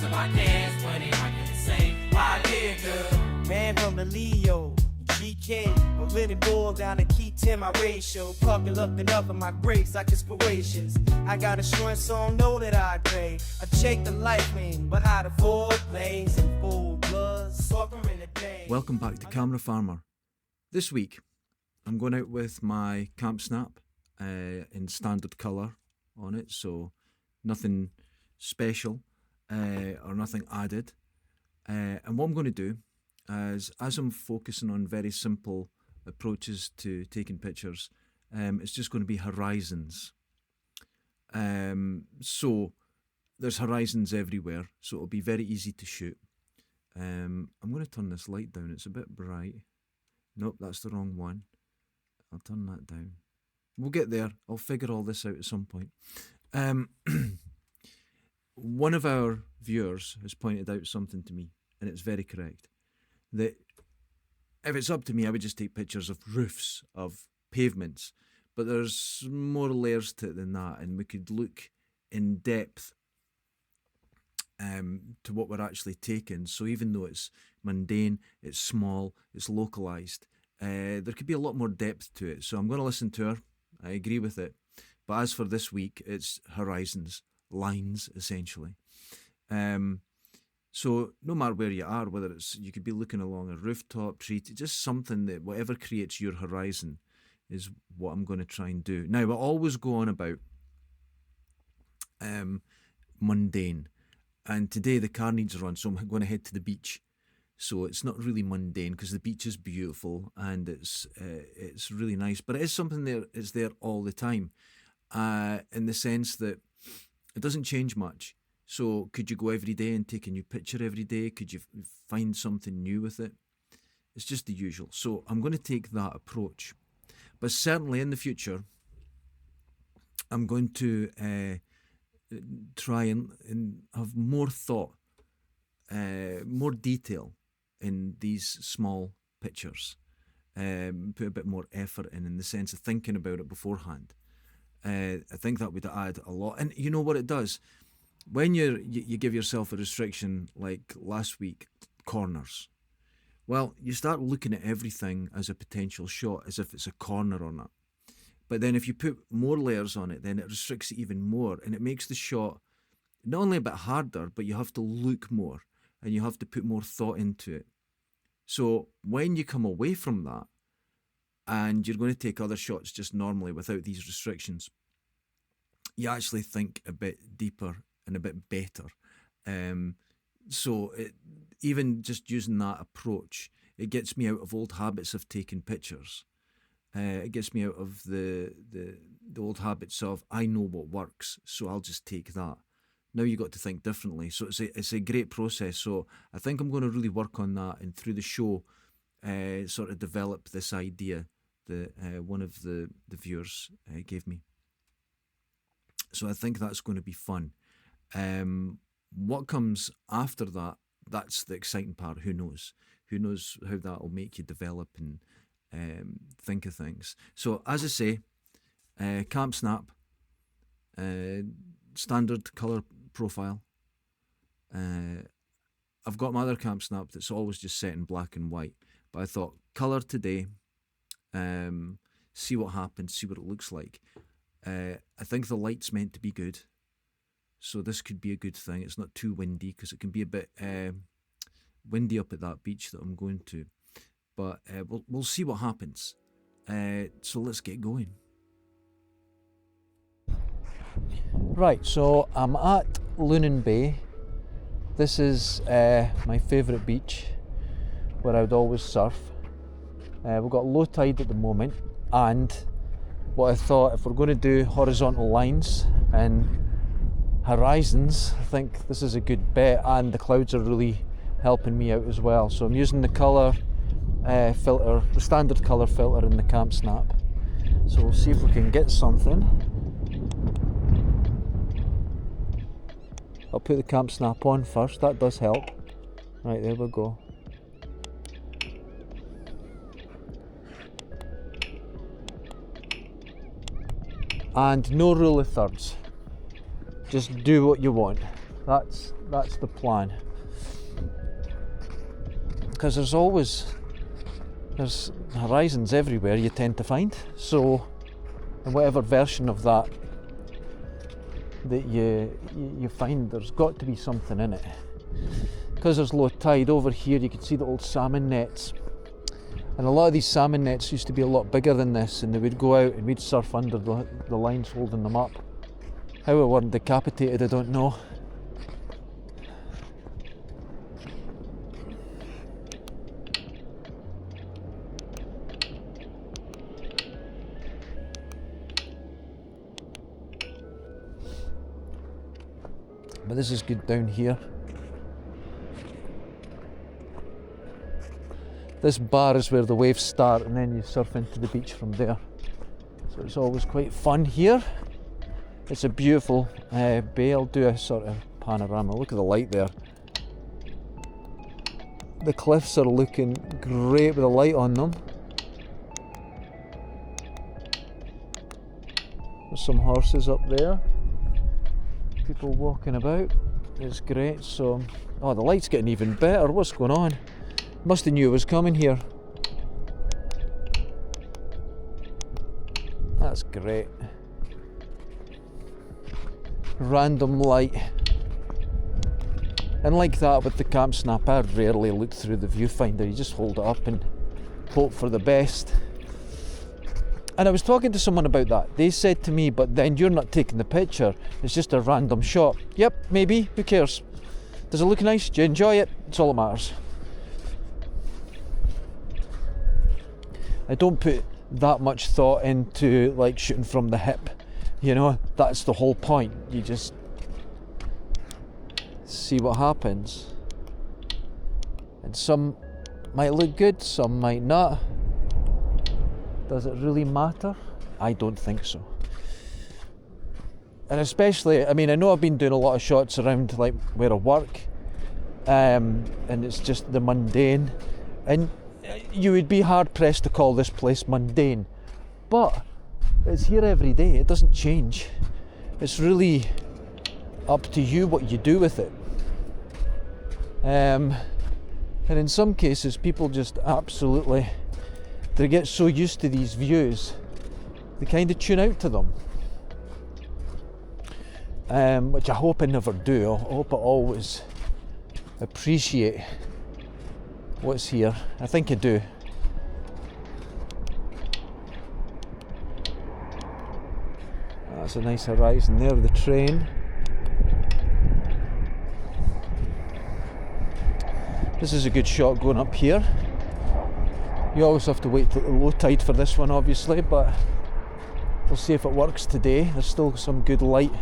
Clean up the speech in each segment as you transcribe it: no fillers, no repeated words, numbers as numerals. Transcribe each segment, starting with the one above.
to my dance, but it might be the same. Why, yeah, girl. Man from the Leo, GK, but really boiled down to key 10 my ratio. Puffing up and up in my grace like inspirations. I got assurance, so I know that I pray. I check the life lane, but how the four planes and full blood, suffering the day. Welcome back to Camera Farmer. This week, I'm going out with my Camp Snap in standard colour on it, so nothing special or nothing added. And what I'm going to do is, as I'm focusing on very simple approaches to taking pictures, it's just going to be horizons. So there's horizons everywhere, so it'll be very easy to shoot. I'm going to turn this light down, it's a bit bright. Nope, that's the wrong one. I'll turn that down. We'll get there. I'll figure all this out at some point. One of our viewers has pointed out something to me, and it's very correct. That if it's up to me, I would just take pictures of roofs, of pavements. But there's more layers to it than that, and we could look in depth to what we're actually taking. So even though it's mundane, it's small, it's localised, there could be a lot more depth to it. So I'm going to listen to her. I agree with it. But as for this week, it's horizons, lines, essentially. So no matter where you are, whether it's, you could be looking along a rooftop, tree, just something that, whatever creates your horizon is what I'm going to try and do. Now, we'll always go on about mundane. And today the car needs a run, so I'm going to head to the beach. So it's not really mundane because the beach is beautiful and it's really nice. But it is something that is there all the time, in the sense that it doesn't change much. So could you go every day and take a new picture every day? Could you find something new with it? It's just the usual. So I'm going to take that approach. But certainly in the future, I'm going to try and have more thought, more detail in these small pictures. Put a bit more effort in the sense of thinking about it beforehand. I think that would add a lot. And you know what it does? When you give yourself a restriction, like last week, corners, well, you start looking at everything as a potential shot, as if it's a corner on it. But then if you put more layers on it, then it restricts it even more, and it makes the shot not only a bit harder, but you have to look more, and you have to put more thought into it. So when you come away from that, and you're going to take other shots just normally without these restrictions, you actually think a bit deeper and a bit better. So even just using that approach, it gets me out of old habits of taking pictures. It gets me out of the old habits of, I know what works, so I'll just take that. Now you got to think differently. So it's a great process. So I think I'm going to really work on that, and through the show, sort of develop this idea that one of the viewers gave me. So I think that's going to be fun. What comes after that, that's the exciting part. Who knows? Who knows how that will make you develop and think of things. So as I say, Camp Snap, standard colour profile. I've got my other Camp Snap that's always just set in black and white, but I thought colour today, see what happens, see what it looks like. I think the light's meant to be good, so this could be a good thing. It's not too windy, because it can be a bit windy up at that beach that I'm going to. But we'll see what happens. So let's get going. Right, so I'm at Lunan Bay. This is my favourite beach, where I would always surf. We've got low tide at the moment, and what I thought, if we're going to do horizontal lines and horizons, I think this is a good bet, and the clouds are really helping me out as well. So I'm using the colour filter, the standard colour filter in the Camp Snap. So we'll see if we can get something. I'll put the Camp Snap on first, that does help. Right, there we go. And no rule of thirds. Just do what you want. That's the plan. Because there's horizons everywhere you tend to find. So, in whatever version of that you find, there's got to be something in it. Because there's low tide over here, you can see the old salmon nets. And a lot of these salmon nets used to be a lot bigger than this, and they would go out and we'd surf under the lines holding them up. How it weren't decapitated, I don't know. But this is good down here. This bar is where the waves start, and then you surf into the beach from there. So it's always quite fun here. It's a beautiful bay. I'll do a sort of panorama. Look at the light there. The cliffs are looking great with the light on them. There's some horses up there. People walking about. It's great. So, oh, the light's getting even better. What's going on? Must have knew it was coming here. That's great. Random light. And like that with the Camp Snap, I rarely look through the viewfinder. You just hold it up and hope for the best. And I was talking to someone about that. They said to me, but then you're not taking the picture. It's just a random shot. Yep, maybe. Who cares? Does it look nice? Do you enjoy it? It's all that matters. I don't put that much thought into like shooting from the hip. You know, that's the whole point. You just see what happens. And some might look good, some might not. Does it really matter? I don't think so. And especially, I mean, I know I've been doing a lot of shots around like where I work, and it's just the mundane. And you would be hard pressed to call this place mundane, but it's here every day. It doesn't change. It's really up to you what you do with it. And in some cases, people just absolutely, they get so used to these views, they kind of tune out to them. Which I hope I never do. I hope I always appreciate what's here. I think I do. That's a nice horizon there, the train. This is a good shot going up here. You always have to wait till the low tide for this one, obviously, but we'll see if it works today. There's still some good light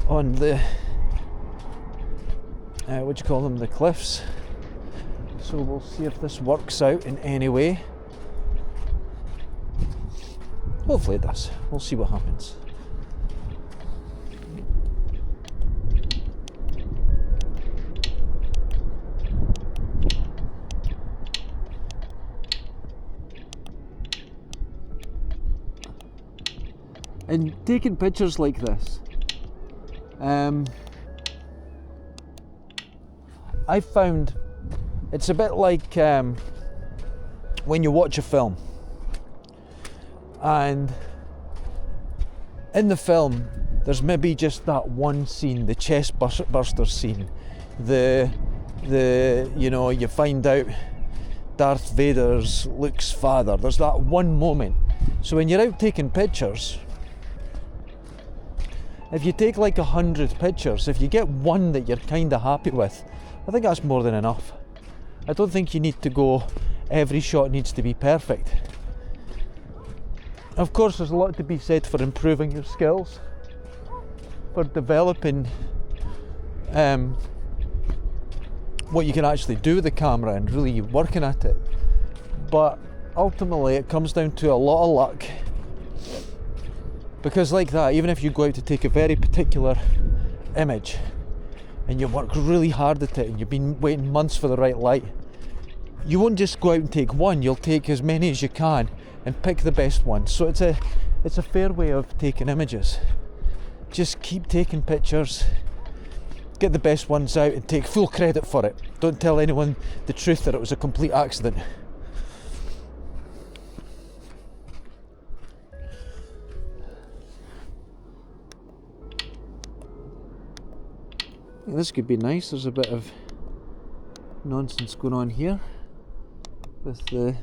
on the what do you call them, the cliffs. So we'll see if this works out in any way. Hopefully it does. We'll see what happens. And taking pictures like this, I found it's a bit like when you watch a film, and in the film there's maybe just that one scene, the chest burster scene, the you know, you find out Darth Vader's Luke's father. There's that one moment. So when you're out taking pictures, if you take like 100 pictures, if you get one that you're kind of happy with, I think that's more than enough. I don't think you need to go, every shot needs to be perfect. Of course, there's a lot to be said for improving your skills, for developing what you can actually do with the camera and really working at it. But ultimately, it comes down to a lot of luck. Because like that, even if you go out to take a very particular image and you work really hard at it and you've been waiting months for the right light, you won't just go out and take one, you'll take as many as you can and pick the best one. So it's a fair way of taking images. Just keep taking pictures, get the best ones out and take full credit for it. Don't tell anyone the truth that it was a complete accident. This could be nice. There's a bit of nonsense going on here with the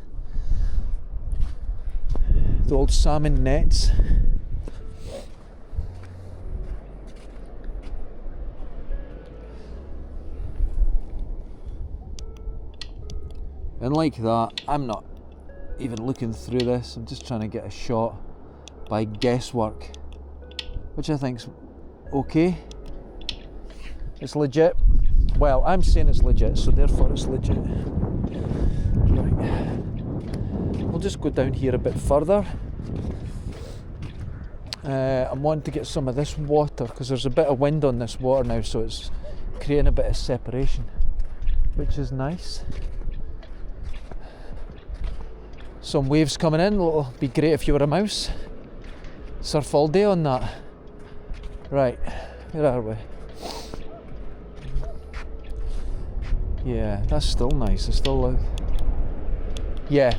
old salmon nets. And like that, I'm not even looking through this, I'm just trying to get a shot by guesswork, which I think's okay. It's legit. Well, I'm saying it's legit, so therefore it's legit. Right. We'll just go down here a bit further. I'm wanting to get some of this water because there's a bit of wind on this water now, so it's creating a bit of separation, which is nice. Some waves coming in. It'll be great if you were a mouse. Surf all day on that. Right, where are we? Yeah, that's still nice. It's still yeah,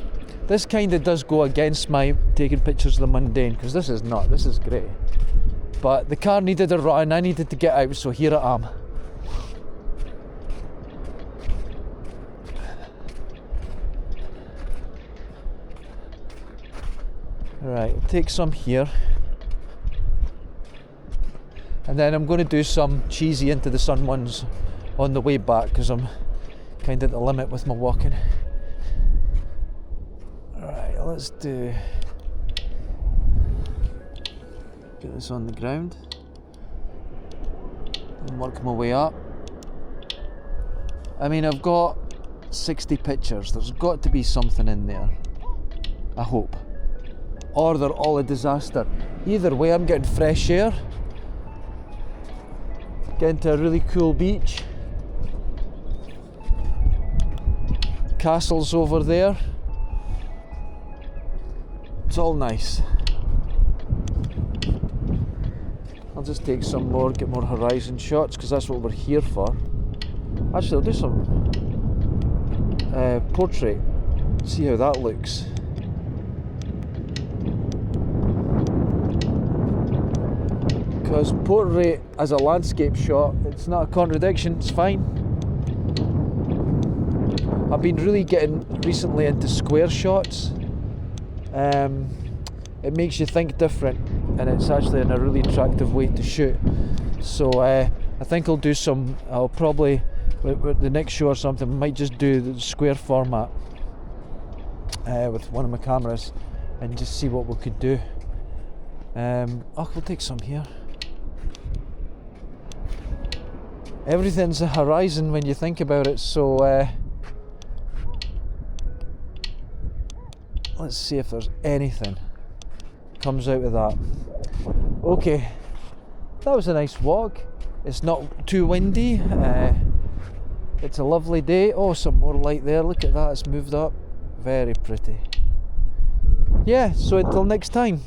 this kind of does go against my taking pictures of the mundane, because this is not. This is great. But the car needed a run. I needed to get out, so here I am. Right, I'll take some here. And then I'm going to do some cheesy into the sun ones on the way back, because I'm kind of at the limit with my walking. Right, let's get this on the ground and work my way up. I mean, I've got 60 pictures. There's got to be something in there, I hope. Or they're all a disaster. Either way, I'm getting fresh air, getting to a really cool beach. Castles over there. It's all nice. I'll just take some more, get more horizon shots, because that's what we're here for. Actually, I'll do some portrait, see how that looks. Because portrait as a landscape shot, it's not a contradiction, it's fine. I've been really getting recently into square shots. It makes you think different, and it's actually in a really attractive way to shoot. So I think I'll probably, with the next show or something, might just do the square format with one of my cameras and just see what we could do. We'll take some here. Everything's a horizon when you think about it, so let's see if there's anything comes out of that. Okay, that was a nice walk. It's not too windy. It's a lovely day. Oh, some more light there. Look at that, it's moved up. Very pretty. Yeah, so until next time.